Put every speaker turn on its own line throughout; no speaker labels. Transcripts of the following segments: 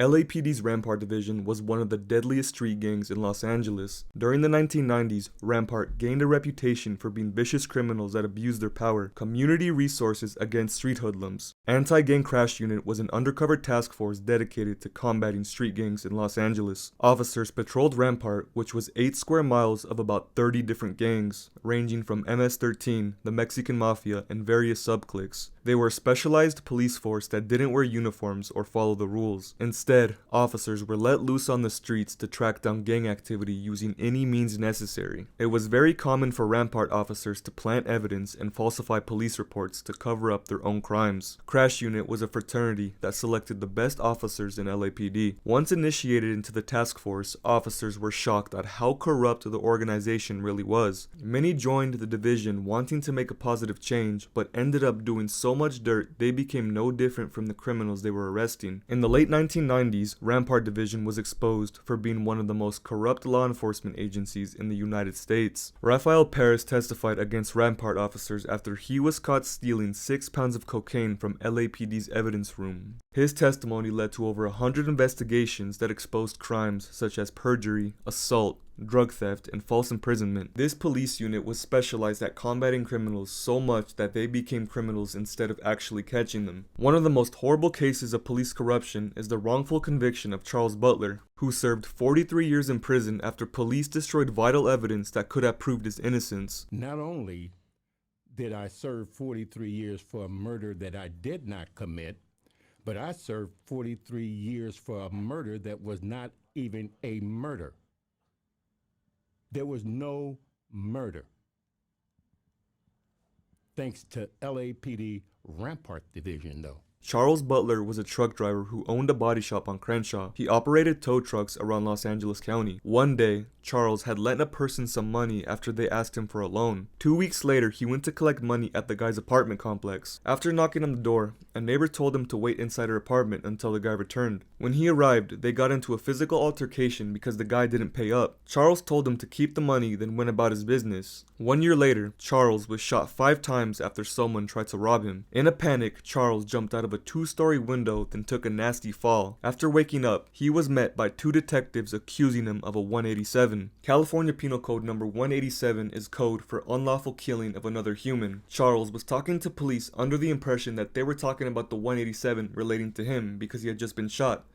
LAPD's Rampart division was one of the deadliest street gangs in Los Angeles. During the 1990s, Rampart gained a reputation for being vicious criminals that abused their power, community resources against street hoodlums. Anti-Gang Crash Unit was an undercover task force dedicated to combating street gangs in Los Angeles. Officers patrolled Rampart, which was 8 square miles of about 30 different gangs, ranging from MS-13, the Mexican Mafia, and various subcliques. They were a specialized police force that didn't wear uniforms or follow the rules. Instead, officers were let loose on the streets to track down gang activity using any means necessary. It was very common for Rampart officers to plant evidence and falsify police reports to cover up their own crimes. Crash Unit was a fraternity that selected the best officers in LAPD. Once initiated into the task force, officers were shocked at how corrupt the organization really was. Many joined the division wanting to make a positive change, but ended up doing so much dirt they became no different from the criminals they were arresting. In the late 1990s, Rampart Division was exposed for being one of the most corrupt law enforcement agencies in the United States. Rafael Perez testified against Rampart officers after he was caught stealing 6 pounds of cocaine from LAPD's evidence room. His testimony led to over 100 investigations that exposed crimes such as perjury, assault, drug theft, and false imprisonment. This police unit was specialized at combating criminals so much that they became criminals instead of actually catching them. One of the most horrible cases of police corruption is the wrongful conviction of Charles Butler, who served 43 years in prison after police destroyed vital evidence that could have proved his innocence.
Not only did I serve 43 years for a murder that I did not commit, but I served 43 years for a murder that was not even a murder. There was no murder. Thanks to LAPD Rampart Division, though.
Charles Butler was a truck driver who owned a body shop on Crenshaw. He operated tow trucks around Los Angeles County. One day, Charles had lent a person some money after they asked him for a loan. 2 weeks later, he went to collect money at the guy's apartment complex. After knocking on the door, a neighbor told him to wait inside her apartment until the guy returned. When he arrived, they got into a physical altercation because the guy didn't pay up. Charles told him to keep the money, then went about his business. 1 year later, Charles was shot 5 times after someone tried to rob him. In a panic, Charles jumped out of a 2-story window, then took a nasty fall. After waking up, he was met by 2 detectives accusing him of a 187. California Penal Code number 187 is code for unlawful killing of another human. Charles was talking to police under the impression that they were talking about the 187 relating to him because he had just been shot.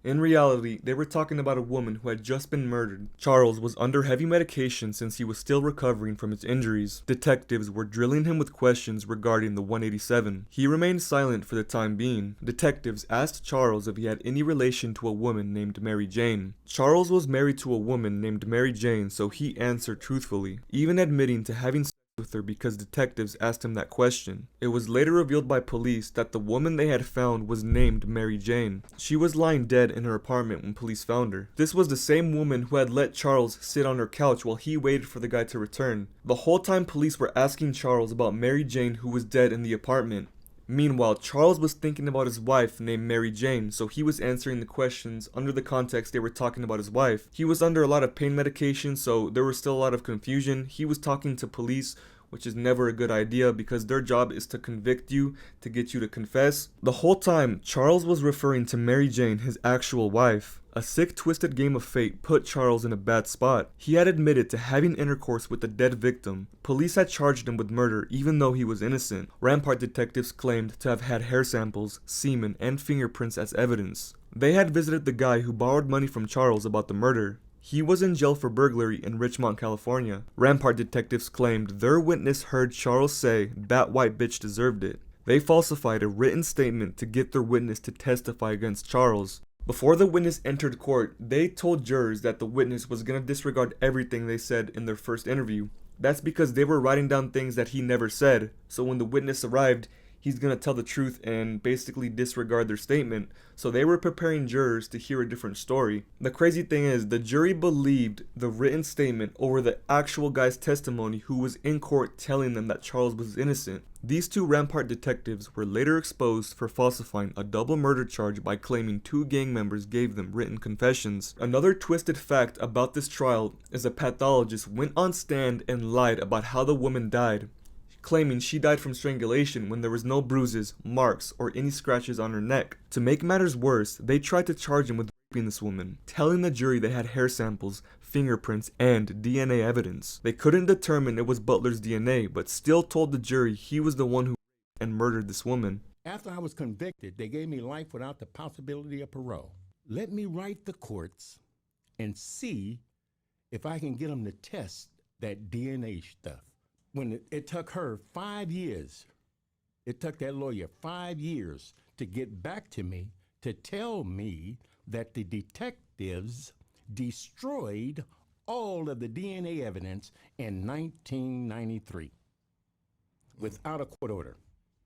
In reality, they were talking about a woman who had just been murdered. Charles was under heavy medication since he was still recovering from his injuries. Detectives were drilling him with questions regarding the 187. He remained silent for the time being. Detectives asked Charles if he had any relation to a woman named Mary Jane. Charles was married to a woman named Mary Jane, so he answered truthfully, even admitting to having with her because detectives asked him that question. It was later revealed by police that the woman they had found was named Mary Jane. She was lying dead in her apartment when police found her. This was the same woman who had let Charles sit on her couch while he waited for the guy to return. The whole time police were asking Charles about Mary Jane who was dead in the apartment. Meanwhile, Charles was thinking about his wife named Mary Jane, so he was answering the questions under the context they were talking about his wife. He was under a lot of pain medication, so there was still a lot of confusion. He was talking to police, which is never a good idea because their job is to convict you, to get you to confess. The whole time, Charles was referring to Mary Jane, his actual wife. A sick, twisted game of fate put Charles in a bad spot. He had admitted to having intercourse with a dead victim. Police had charged him with murder even though he was innocent. Rampart detectives claimed to have had hair samples, semen, and fingerprints as evidence. They had visited the guy who borrowed money from Charles about the murder. He was in jail for burglary in Richmond, California. Rampart detectives claimed their witness heard Charles say that white bitch deserved it. They falsified a written statement to get their witness to testify against Charles. Before the witness entered court, they told jurors that the witness was going to disregard everything they said in their first interview. That's because they were writing down things that he never said, so when the witness arrived, he's going to tell the truth and basically disregard their statement. So they were preparing jurors to hear a different story. The crazy thing is, the jury believed the written statement over the actual guy's testimony who was in court telling them that Charles was innocent. These 2 Rampart detectives were later exposed for falsifying a double murder charge by claiming 2 gang members gave them written confessions. Another twisted fact about this trial is a pathologist went on stand and lied about how the woman died. claiming she died from strangulation when there was no bruises, marks, or any scratches on her neck. To make matters worse, they tried to charge him with raping this woman, telling the jury they had hair samples, fingerprints, and DNA evidence. They couldn't determine it was Butler's DNA, but still told the jury he was the one who raped and murdered this woman.
After I was convicted, they gave me life without the possibility of parole. Let me write the courts and see if I can get them to test that DNA stuff. When it took her 5 years, it took that lawyer 5 years to get back to me to tell me that the detectives destroyed all of the DNA evidence in 1993 without a court order.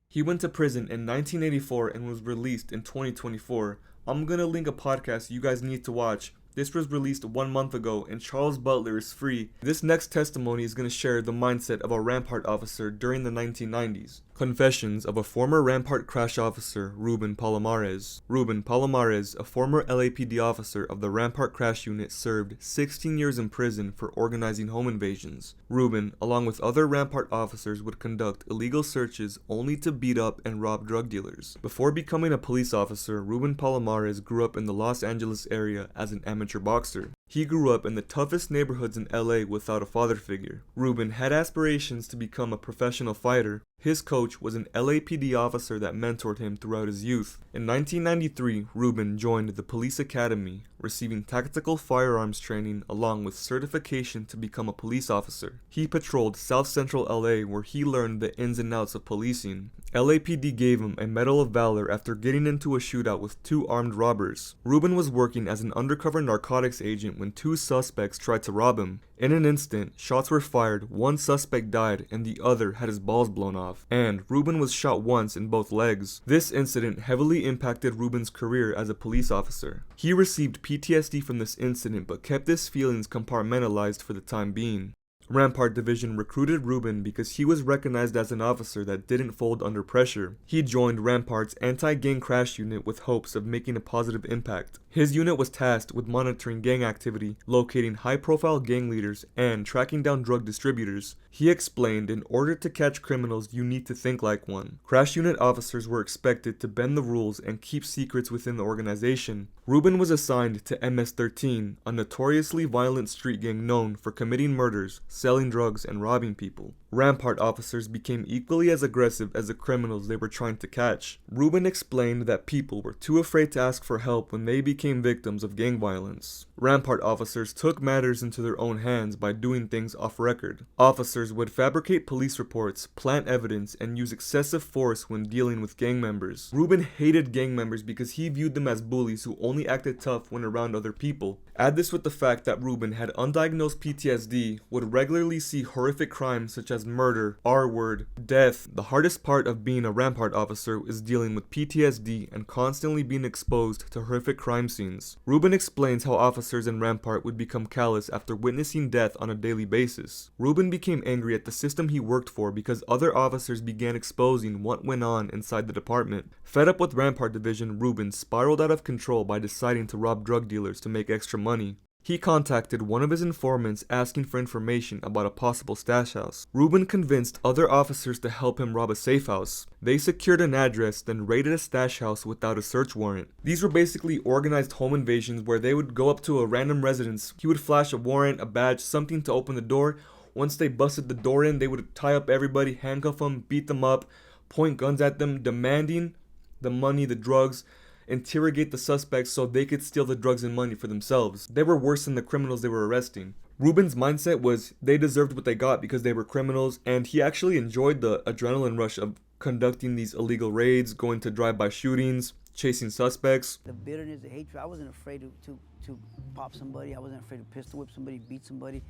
He went to prison in 1984 and was released in 2024. I'm gonna link a podcast you guys need to watch. This was released 1 month ago, and Charles Butler is free. This next testimony is going to share the mindset of a Rampart officer during the 1990s. Confessions of a former Rampart crash officer, Ruben Palomares. Ruben Palomares, a former LAPD officer of the Rampart crash unit, served 16 years in prison for organizing home invasions. Ruben, along with other Rampart officers, would conduct illegal searches only to beat up and rob drug dealers. Before becoming a police officer, Ruben Palomares grew up in the Los Angeles area as an amateur boxer. He grew up in the toughest neighborhoods in LA without a father figure. Ruben had aspirations to become a professional fighter. His coach was an LAPD officer that mentored him throughout his youth. In 1993, Ruben joined the police academy, receiving tactical firearms training along with certification to become a police officer. He patrolled South Central LA where he learned the ins and outs of policing. LAPD gave him a Medal of Valor after getting into a shootout with 2 armed robbers. Ruben was working as an undercover narcotics agent when 2 suspects tried to rob him. In an instant, shots were fired, 1 suspect died and the other had his balls blown off, and Ruben was shot once in both legs. This incident heavily impacted Ruben's career as a police officer. He received PTSD from this incident but kept his feelings compartmentalized for the time being. Rampart Division recruited Ruben because he was recognized as an officer that didn't fold under pressure. He joined Rampart's anti-gang crash unit with hopes of making a positive impact. His unit was tasked with monitoring gang activity, locating high-profile gang leaders, and tracking down drug distributors. He explained, in order to catch criminals, you need to think like one. Crash unit officers were expected to bend the rules and keep secrets within the organization. Ruben was assigned to MS-13, a notoriously violent street gang known for committing murders, selling drugs, and robbing people. Rampart officers became equally as aggressive as the criminals they were trying to catch. Ruben explained that people were too afraid to ask for help when they became victims of gang violence. Rampart officers took matters into their own hands by doing things off record. Officers would fabricate police reports, plant evidence, and use excessive force when dealing with gang members. Ruben hated gang members because he viewed them as bullies who only acted tough when around other people. Add this with the fact that Ruben had undiagnosed PTSD, would regularly see horrific crimes such as murder, R-word, death. The hardest part of being a Rampart officer is dealing with PTSD and constantly being exposed to horrific crime scenes. Ruben explains how officers in Rampart would become callous after witnessing death on a daily basis. Ruben became angry at the system he worked for because other officers began exposing what went on inside the department. Fed up with Rampart Division, Ruben spiraled out of control by deciding to rob drug dealers to make extra money. He contacted one of his informants asking for information about a possible stash house. Ruben convinced other officers to help him rob a safe house. They secured an address, then raided a stash house without a search warrant. These were basically organized home invasions where they would go up to a random residence. He would flash a warrant, a badge, something to open the door. Once they busted the door in, they would tie up everybody, handcuff them, beat them up, point guns at them, demanding the money, the drugs, interrogate the suspects so they could steal the drugs and money for themselves. They were worse than the criminals they were arresting. Ruben's mindset was they deserved what they got because they were criminals, and he actually enjoyed the adrenaline rush of conducting these illegal raids, going to drive-by shootings, chasing suspects.
The bitterness, the hatred, I wasn't afraid to pop somebody. I wasn't afraid to pistol whip somebody, beat somebody.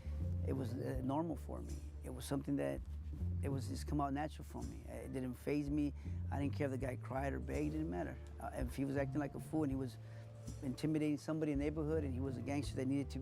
It was normal for me. It was something that it was just come out natural for me. It didn't faze me. I didn't care if the guy cried or begged, it didn't matter. If he was acting like a fool and he was intimidating somebody in the neighborhood and he was a gangster that needed to,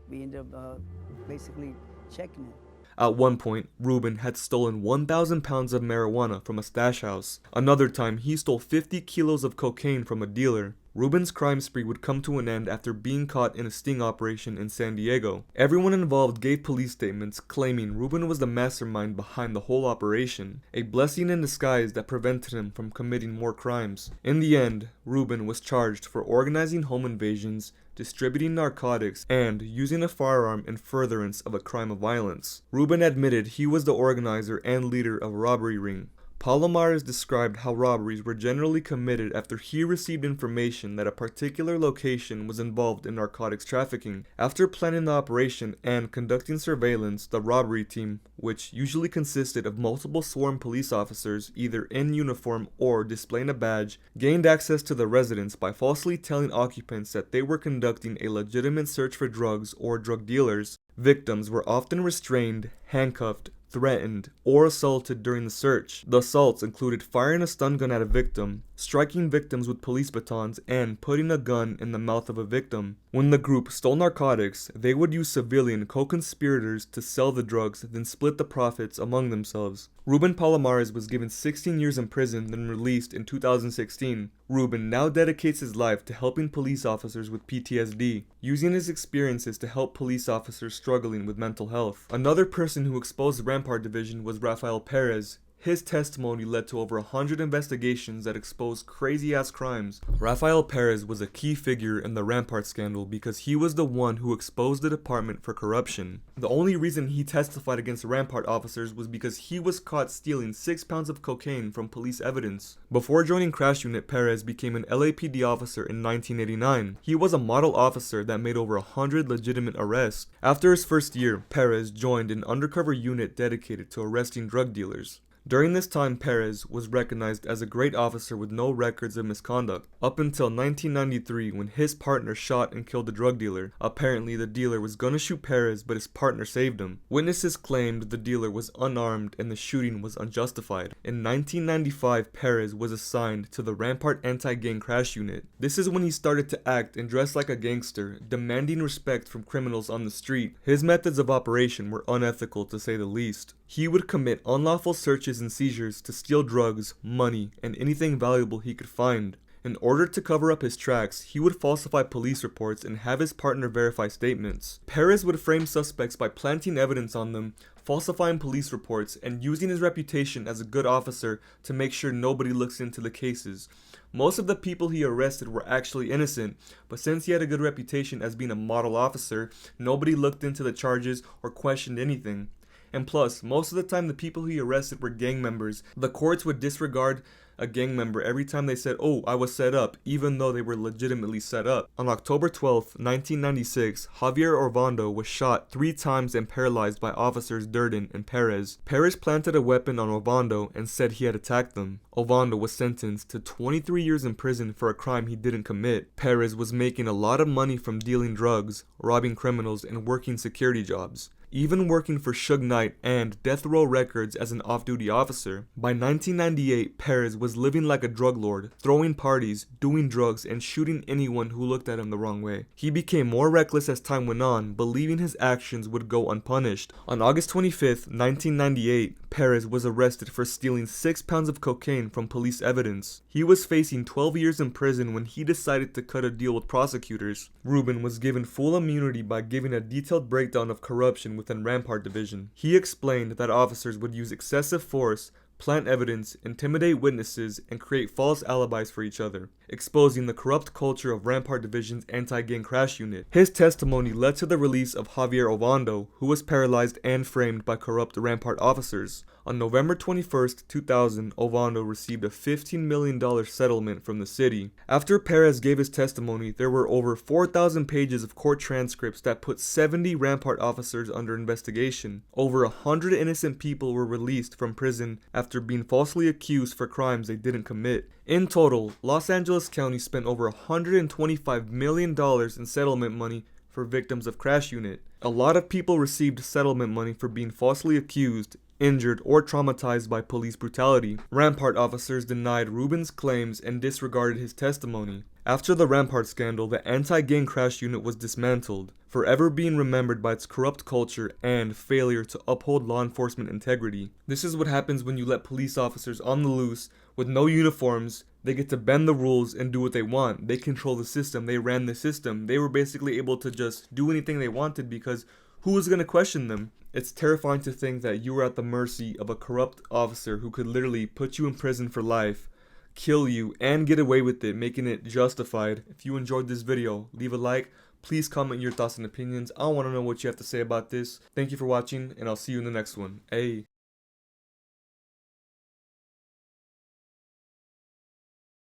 we ended up basically checking it.
At one point, Ruben had stolen 1,000 pounds of marijuana from a stash house. Another time, he stole 50 kilos of cocaine from a dealer. Ruben's crime spree would come to an end after being caught in a sting operation in San Diego. Everyone involved gave police statements claiming Ruben was the mastermind behind the whole operation, a blessing in disguise that prevented him from committing more crimes. In the end, Ruben was charged for organizing home invasions, distributing narcotics, and using a firearm in furtherance of a crime of violence. Ruben admitted he was the organizer and leader of a robbery ring. Palomares described how robberies were generally committed after he received information that a particular location was involved in narcotics trafficking. After planning the operation and conducting surveillance, the robbery team, which usually consisted of multiple sworn police officers either in uniform or displaying a badge, gained access to the residence by falsely telling occupants that they were conducting a legitimate search for drugs or drug dealers. Victims were often restrained, handcuffed, threatened, or assaulted during the search. The assaults included firing a stun gun at a victim, striking victims with police batons, and putting a gun in the mouth of a victim. When the group stole narcotics, they would use civilian co-conspirators to sell the drugs, then split the profits among themselves. Ruben Palomares was given 16 years in prison, then released in 2016. Ruben now dedicates his life to helping police officers with PTSD, using his experiences to help police officers struggling with mental health. Another person who exposed Rampart Division was Rafael Perez. His testimony led to over 100 investigations that exposed crazy-ass crimes. Rafael Perez was a key figure in the Rampart scandal because he was the one who exposed the department for corruption. The only reason he testified against Rampart officers was because he was caught stealing 6 pounds of cocaine from police evidence. Before joining Crash Unit, Perez became an LAPD officer in 1989. He was a model officer that made over 100 legitimate arrests. After his first year, Perez joined an undercover unit dedicated to arresting drug dealers. During this time, Perez was recognized as a great officer with no records of misconduct, up until 1993 when his partner shot and killed a drug dealer. Apparently, the dealer was gonna shoot Perez, but his partner saved him. Witnesses claimed the dealer was unarmed and the shooting was unjustified. In 1995, Perez was assigned to the Rampart Anti-Gang Crash Unit. This is when he started to act and dress like a gangster, demanding respect from criminals on the street. His methods of operation were unethical to say the least. He would commit unlawful searches and seizures to steal drugs, money, and anything valuable he could find. In order to cover up his tracks, he would falsify police reports and have his partner verify statements. Perez would frame suspects by planting evidence on them, falsifying police reports, and using his reputation as a good officer to make sure nobody looks into the cases. Most of the people he arrested were actually innocent, but since he had a good reputation as being a model officer, nobody looked into the charges or questioned anything. And plus, most of the time the people he arrested were gang members. The courts would disregard a gang member every time they said, "Oh, I was set up," even though they were legitimately set up. On October 12, 1996, Javier Orvando was shot 3 times and paralyzed by officers Durden and Perez. Perez planted a weapon on Orvando and said he had attacked them. Orvando was sentenced to 23 years in prison for a crime he didn't commit. Perez was making a lot of money from dealing drugs, robbing criminals, and working security jobs, even working for Suge Knight and Death Row Records as an off-duty officer. By 1998, Perez was living like a drug lord, throwing parties, doing drugs, and shooting anyone who looked at him the wrong way. He became more reckless as time went on, believing his actions would go unpunished. On August 25, 1998, Perez was arrested for stealing 6 pounds of cocaine from police evidence. He was facing 12 years in prison when he decided to cut a deal with prosecutors. Ruben was given full immunity by giving a detailed breakdown of corruption within Rampart Division. He explained that officers would use excessive force, plant evidence, intimidate witnesses, and create false alibis for each other, exposing the corrupt culture of Rampart Division's anti-gang crash unit. His testimony led to the release of Javier Ovando, who was paralyzed and framed by corrupt Rampart officers. On November 21, 2000, Ovando received a $15 million settlement from the city. After Perez gave his testimony, there were over 4,000 pages of court transcripts that put 70 Rampart officers under investigation. Over 100 innocent people were released from prison after being falsely accused for crimes they didn't commit. In total, Los Angeles County spent over $125 million in settlement money for victims of Crash Unit. A lot of people received settlement money for being falsely accused, injured, or traumatized by police brutality. Rampart officers denied Ruben's claims and disregarded his testimony. After the Rampart scandal, the anti-gang crash unit was dismantled, forever being remembered by its corrupt culture and failure to uphold law enforcement integrity. This is what happens when you let police officers on the loose with no uniforms They get to bend the rules and do what they want. They control the system. They ran the system. They were basically able to just do anything they wanted because who was going to question them? It's terrifying to think that you were at the mercy of a corrupt officer who could literally put you in prison for life, kill you, and get away with it, making it justified. If you enjoyed this video, leave a like. Please comment your thoughts and opinions. I want to know what you have to say about this. Thank you for watching, and I'll see you in the next one. Hey.